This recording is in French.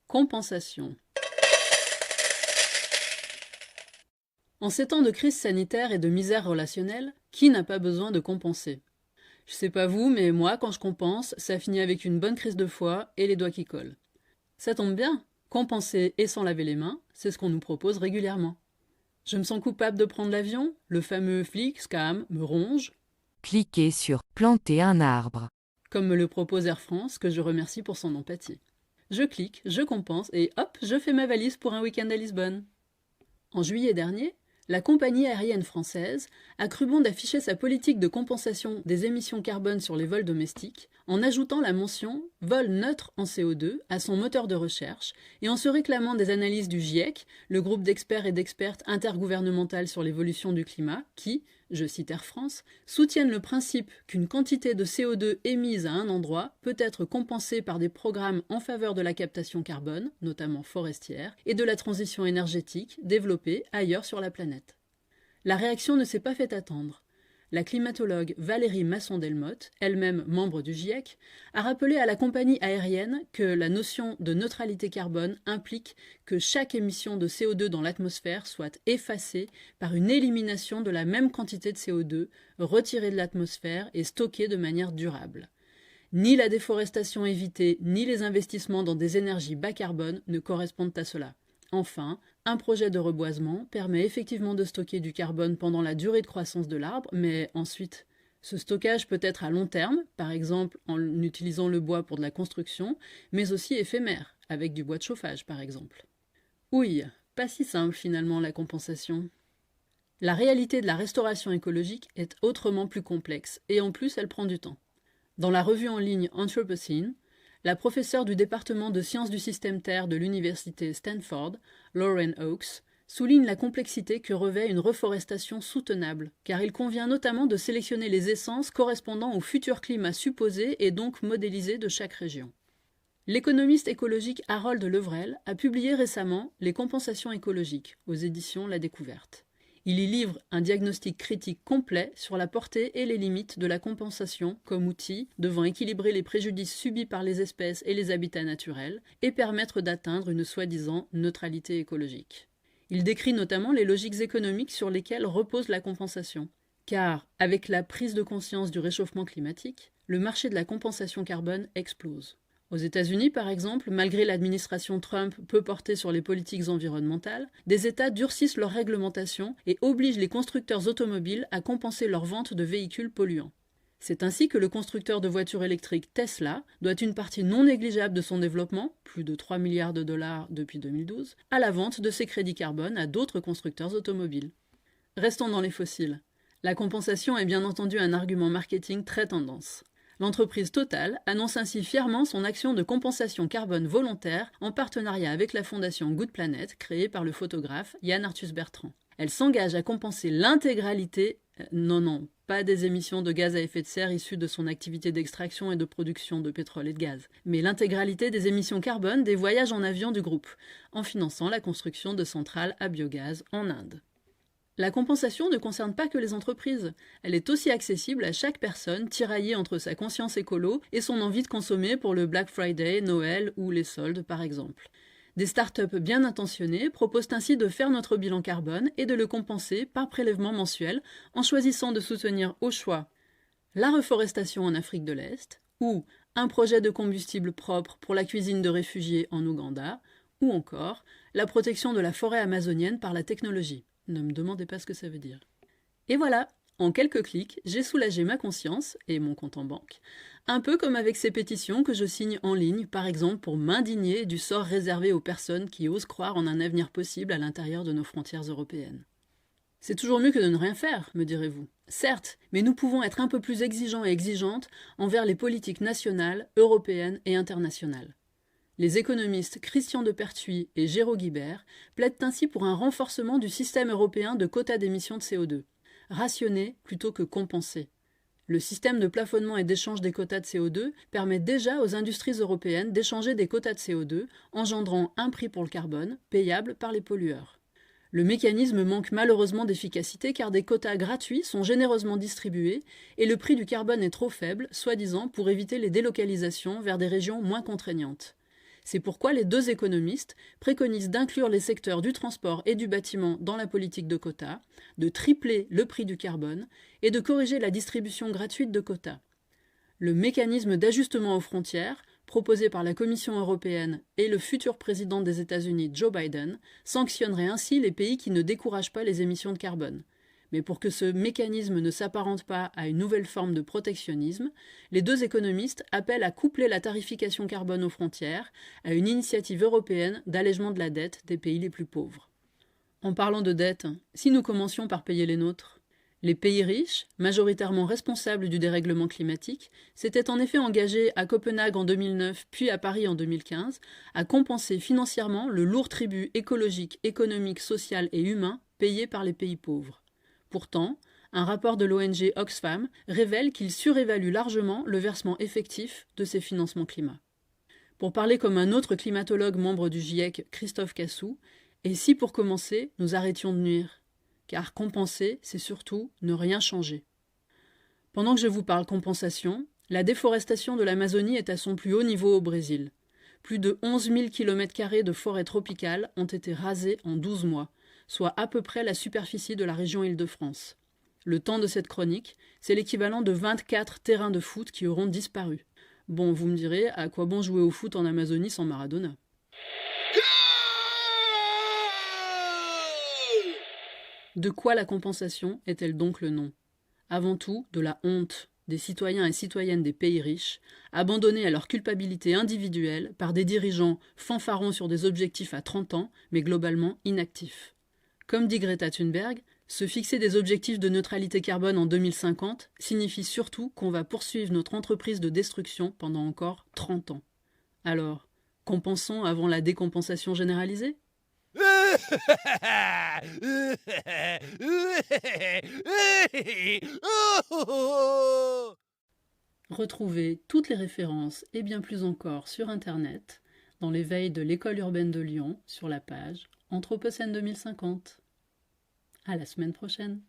Compensation. En ces temps de crise sanitaire et de misère relationnelle, qui n'a pas besoin de compenser? Je sais pas vous, mais moi, quand je compense, ça finit avec une bonne crise de foie et les doigts qui collent. Ça tombe bien, compenser et sans laver les mains, c'est ce qu'on nous propose régulièrement. Je me sens coupable de prendre l'avion, le fameux flic, scam, me ronge, Cliquez sur Planter un arbre. comme me le propose Air France, que je remercie pour son empathie. Je clique, je compense et hop, je fais ma valise pour un week-end à Lisbonne. En juillet dernier, la compagnie aérienne française a cru bon d'afficher sa politique de compensation des émissions carbone sur les vols domestiques en ajoutant la mention « vol neutre en CO2 » à son moteur de recherche et en se réclamant des analyses du GIEC, le groupe d'experts et d'expertes intergouvernemental sur l'évolution du climat, qui, je cite Air France, soutiennent le principe qu'une quantité de CO2 émise à un endroit peut être compensée par des programmes en faveur de la captation carbone, notamment forestière, et de la transition énergétique développée ailleurs sur la planète. La réaction ne s'est pas fait attendre. La climatologue Valérie Masson-Delmotte, elle-même membre du GIEC, a rappelé à la compagnie aérienne que la notion de neutralité carbone implique que chaque émission de CO2 dans l'atmosphère soit effacée par une élimination de la même quantité de CO2 retirée de l'atmosphère et stockée de manière durable. Ni la déforestation évitée, ni les investissements dans des énergies bas carbone ne correspondent à cela. Enfin, un projet de reboisement permet effectivement de stocker du carbone pendant la durée de croissance de l'arbre, mais ensuite, ce stockage peut être à long terme, par exemple en utilisant le bois pour de la construction, mais aussi éphémère, avec du bois de chauffage par exemple. Ouille, pas si simple finalement la compensation. La réalité de la restauration écologique est autrement plus complexe, et en plus elle prend du temps. Dans la revue en ligne Anthropocene, la professeure du département de sciences du système Terre de l'université Stanford, Lauren Oakes, souligne la complexité que revêt une reforestation soutenable, car il convient notamment de sélectionner les essences correspondant au futur climat supposé et donc modélisé de chaque région. L'économiste écologique Harold Levrel a publié récemment Les compensations écologiques aux éditions La Découverte. Il y livre un diagnostic critique complet sur la portée et les limites de la compensation comme outil devant équilibrer les préjudices subis par les espèces et les habitats naturels et permettre d'atteindre une soi-disant neutralité écologique. Il décrit notamment les logiques économiques sur lesquelles repose la compensation. Car, avec la prise de conscience du réchauffement climatique, le marché de la compensation carbone explose. Aux États-Unis, par exemple, malgré l'administration Trump peu portée sur les politiques environnementales, des États durcissent leurs réglementations et obligent les constructeurs automobiles à compenser leurs ventes de véhicules polluants. C'est ainsi que le constructeur de voitures électriques Tesla doit une partie non négligeable de son développement, plus de 3 milliards de dollars depuis 2012, à la vente de ses crédits carbone à d'autres constructeurs automobiles. Restons dans les fossiles. La compensation est bien entendu un argument marketing très tendance. L'entreprise Total annonce ainsi fièrement son action de compensation carbone volontaire en partenariat avec la fondation Good Planet créée par le photographe Yann Arthus Bertrand. Elle s'engage à compenser l'intégralité, pas des émissions de gaz à effet de serre issues de son activité d'extraction et de production de pétrole et de gaz, mais l'intégralité des émissions carbone des voyages en avion du groupe, en finançant la construction de centrales à biogaz en Inde. La compensation ne concerne pas que les entreprises. Elle est aussi accessible à chaque personne tiraillée entre sa conscience écolo et son envie de consommer pour le Black Friday, Noël ou les soldes par exemple. Des startups bien intentionnées proposent ainsi de faire notre bilan carbone et de le compenser par prélèvement mensuel en choisissant de soutenir au choix la reforestation en Afrique de l'Est ou un projet de combustible propre pour la cuisine de réfugiés en Ouganda ou encore la protection de la forêt amazonienne par la technologie. Ne me demandez pas ce que ça veut dire. Et voilà, en quelques clics, j'ai soulagé ma conscience et mon compte en banque. Un peu comme avec ces pétitions que je signe en ligne, par exemple pour m'indigner du sort réservé aux personnes qui osent croire en un avenir possible à l'intérieur de nos frontières européennes. C'est toujours mieux que de ne rien faire, me direz-vous. Certes, mais nous pouvons être un peu plus exigeants et exigeantes envers les politiques nationales, européennes et internationales. Les économistes Christian Depertuis et Géraud Guibert plaident ainsi pour un renforcement du système européen de quotas d'émissions de CO2. Rationner plutôt que compenser. Le système de plafonnement et d'échange des quotas de CO2 permet déjà aux industries européennes d'échanger des quotas de CO2, engendrant un prix pour le carbone, payable par les pollueurs. Le mécanisme manque malheureusement d'efficacité car des quotas gratuits sont généreusement distribués et le prix du carbone est trop faible, soi-disant pour éviter les délocalisations vers des régions moins contraignantes. C'est pourquoi les deux économistes préconisent d'inclure les secteurs du transport et du bâtiment dans la politique de quotas, de tripler le prix du carbone et de corriger la distribution gratuite de quotas. Le mécanisme d'ajustement aux frontières, proposé par la Commission européenne et le futur président des États-Unis Joe Biden, sanctionnerait ainsi les pays qui ne découragent pas les émissions de carbone. Mais pour que ce mécanisme ne s'apparente pas à une nouvelle forme de protectionnisme, les deux économistes appellent à coupler la tarification carbone aux frontières à une initiative européenne d'allègement de la dette des pays les plus pauvres. En parlant de dette, si nous commencions par payer les nôtres, les pays riches, majoritairement responsables du dérèglement climatique, s'étaient en effet engagés à Copenhague en 2009 puis à Paris en 2015 à compenser financièrement le lourd tribut écologique, économique, social et humain payé par les pays pauvres. Pourtant, un rapport de l'ONG Oxfam révèle qu'il surévalue largement le versement effectif de ces financements climat. Pour parler comme un autre climatologue membre du GIEC, Christophe Cassou, et si pour commencer, nous arrêtions de nuire ? Car compenser, c'est surtout ne rien changer. Pendant que je vous parle compensation, la déforestation de l'Amazonie est à son plus haut niveau au Brésil. Plus de 11 000 km² de forêts tropicales ont été rasées en 12 mois, soit à peu près la superficie de la région Île-de-France. Le temps de cette chronique, c'est l'équivalent de 24 terrains de foot qui auront disparu. Bon, vous me direz, à quoi bon jouer au foot en Amazonie sans Maradona ? De quoi la compensation est-elle donc le nom ? Avant tout, de la honte des citoyens et citoyennes des pays riches, abandonnés à leur culpabilité individuelle par des dirigeants fanfarons sur des objectifs à 30 ans, mais globalement inactifs. Comme dit Greta Thunberg, se fixer des objectifs de neutralité carbone en 2050 signifie surtout qu'on va poursuivre notre entreprise de destruction pendant encore 30 ans. Alors, compensons avant la décompensation généralisée ? Retrouvez toutes les références et bien plus encore sur Internet, dans les veilles de l'École urbaine de Lyon, sur la page Anthropocène 2050. À la semaine prochaine.